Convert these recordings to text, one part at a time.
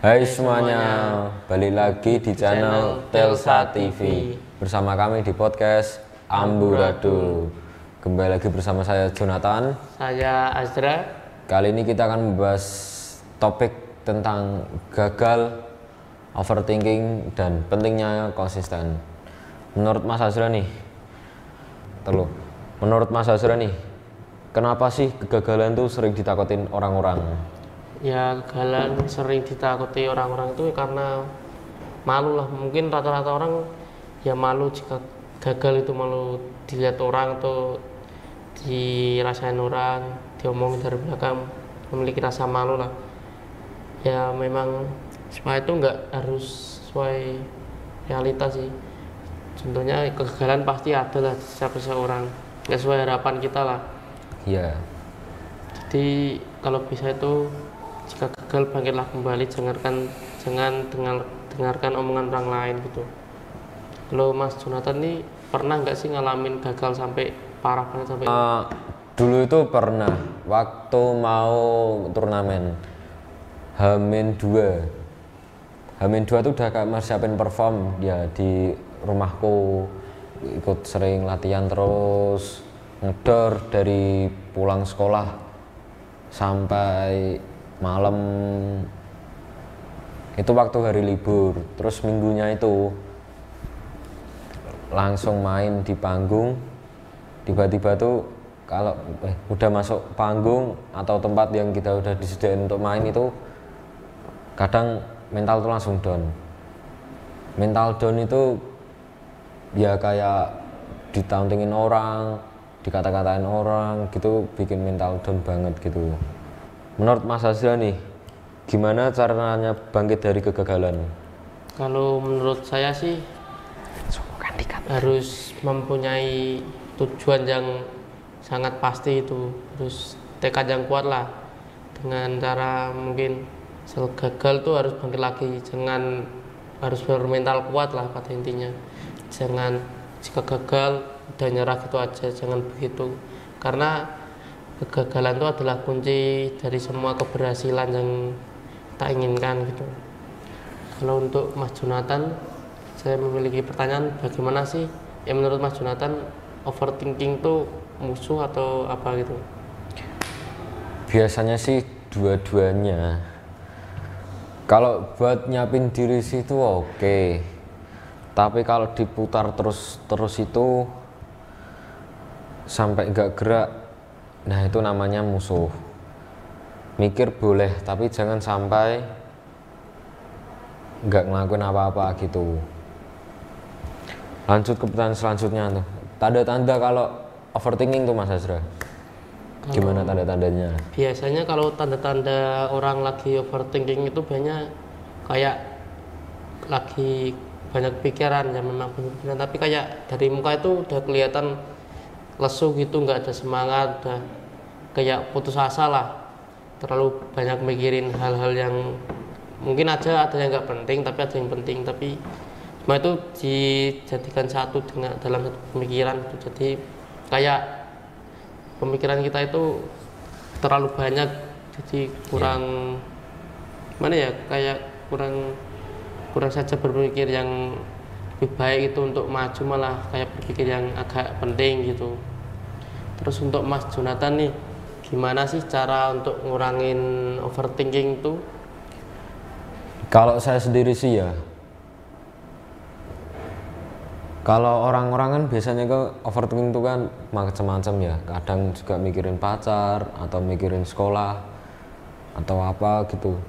Hai semuanya, balik lagi di channel Telsa TV. Bersama kami di podcast Amburadul. Kembali lagi bersama saya Jonathan. Saya Azra. Kali ini kita akan membahas topik tentang gagal, overthinking, dan pentingnya konsisten. Menurut Mas Azra nih, kenapa sih kegagalan tuh sering ditakutin orang-orang? Ya, kegagalan sering ditakuti orang-orang itu karena malu lah. Mungkin rata-rata orang ya malu jika gagal, itu malu dilihat orang atau dirasain orang, diomongin dari belakang, memiliki rasa malu lah. Ya memang semua itu nggak harus sesuai realitas sih. Contohnya kegagalan pasti ada lah di setiap seseorang, nggak sesuai harapan kita lah. Iya. Jadi kalau bisa itu, jika gagal bangkitlah kembali, jangan dengarkan omongan orang lain gitu. Kalau Mas Jonathan nih pernah nggak sih ngalamin gagal sampai parah banget sampai? Dulu itu pernah waktu mau turnamen Hamin 2 tuh udah kayak siapin perform ya di rumahku, ikut sering latihan terus ngedor dari pulang sekolah sampai malam. Itu waktu hari libur, terus minggunya itu langsung main di panggung. Tiba-tiba tuh kalau udah masuk panggung atau tempat yang kita udah disediain untuk main itu, kadang mental tuh langsung down. Mental down itu ya kayak ditauntingin orang, dikata-katain orang gitu, bikin mental down banget gitu. Menurut Mas Azra nih, gimana caranya bangkit dari kegagalan? Kalau menurut saya sih harus mempunyai tujuan yang sangat pasti, itu terus tekad yang kuat lah. Dengan cara mungkin gagal tuh harus bangkit lagi, jangan harus bermental kuat lah pada intinya. Jangan jika gagal udah nyerah gitu aja, jangan begitu, karena kegagalan itu adalah kunci dari semua keberhasilan yang tak inginkan gitu. Kalau untuk Mas Jonathan, saya memiliki pertanyaan, bagaimana sih menurut Mas Jonathan overthinking itu musuh atau apa gitu? Biasanya sih dua-duanya. Kalau buat nyiapin diri sih itu oke. Tapi kalau diputar terus itu sampai nggak gerak, nah itu namanya musuh. Mikir boleh, tapi jangan sampai nggak ngelakuin apa-apa gitu. Lanjut ke pertanyaan selanjutnya tuh, tanda-tanda kalau overthinking tuh Mas Azra, gimana tanda-tandanya? Biasanya kalau tanda-tanda orang lagi overthinking itu banyak kayak lagi banyak pikiran, ya memang banyak pikiran, tapi kayak dari muka itu udah kelihatan lesu gitu, nggak ada semangat, udah kayak putus asa lah, terlalu banyak mikirin hal-hal yang mungkin ada yang nggak penting, tapi ada yang penting, tapi semua itu dijadikan satu dengan dalam satu pemikiran gitu. Jadi kayak pemikiran kita itu terlalu banyak, jadi kurang mana ya, kayak kurang saja berpikir yang lebih baik itu untuk maju, malah kayak berpikir yang agak penting gitu. Terus untuk Mas Jonathan nih, gimana sih cara untuk ngurangin overthinking itu? Kalau saya sendiri sih ya, kalau orang-orang kan biasanya ke overthinking itu kan macam-macam ya. Kadang juga mikirin pacar atau mikirin sekolah atau apa gitu.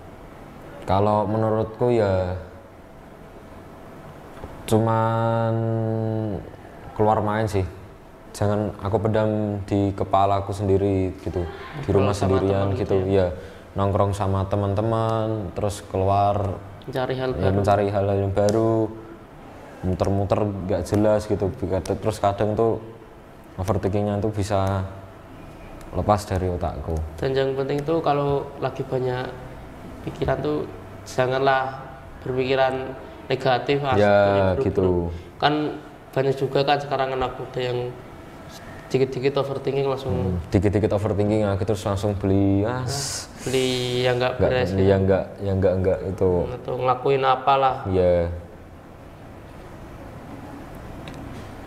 Kalau menurutku ya cuman keluar main sih. Jangan aku pendam di kepala aku sendiri gitu, di rumah sendirian gitu ya. Nongkrong sama teman-teman, terus keluar mencari hal-hal yang baru, muter-muter gak jelas gitu. Terus kadang tuh overthinkingnya tuh bisa lepas dari otakku. Dan yang penting tuh kalau lagi banyak pikiran tuh janganlah berpikiran negatif, ya gitu. Kan banyak juga kan sekarang anak muda yang dikit-dikit overthinking langsung dikit-dikit overthinking terus langsung beli beli yang nggak beres gitu. yang enggak itu Atau ngelakuin apalah. ya.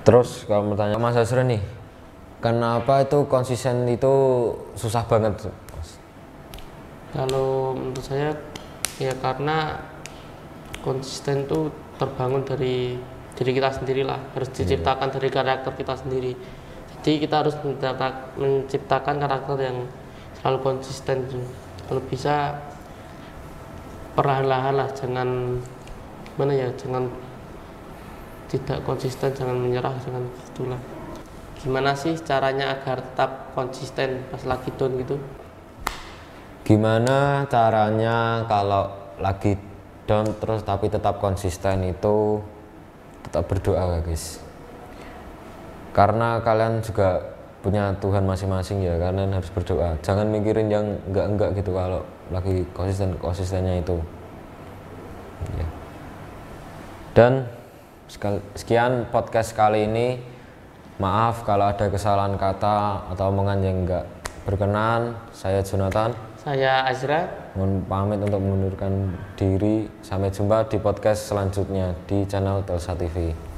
Terus kalau bertanya Mas Azra nih, kenapa itu konsisten itu susah banget? Kalau menurut saya ya karena konsisten itu terbangun dari diri kita sendiri lah, harus diciptakan dari karakter kita sendiri. Jadi kita harus menciptakan karakter yang selalu konsisten. Kalau bisa perlahan-lahan lah, jangan jangan tidak konsisten, jangan menyerah, jangan gitulah. Gimana sih caranya agar tetap konsisten pas lagi down gitu? Gimana caranya kalau lagi down terus tapi tetap konsisten itu tetap berdoa guys, karena kalian juga punya Tuhan masing-masing ya, kalian harus berdoa, jangan mikirin yang enggak gitu kalau lagi konsistennya itu ya. Dan sekian podcast kali ini, maaf kalau ada kesalahan kata atau omongan yang enggak berkenan. Saya Jonathan, saya Azra, mohon pamit untuk mengundurkan diri. Sampai jumpa di podcast selanjutnya di channel Telsa TV.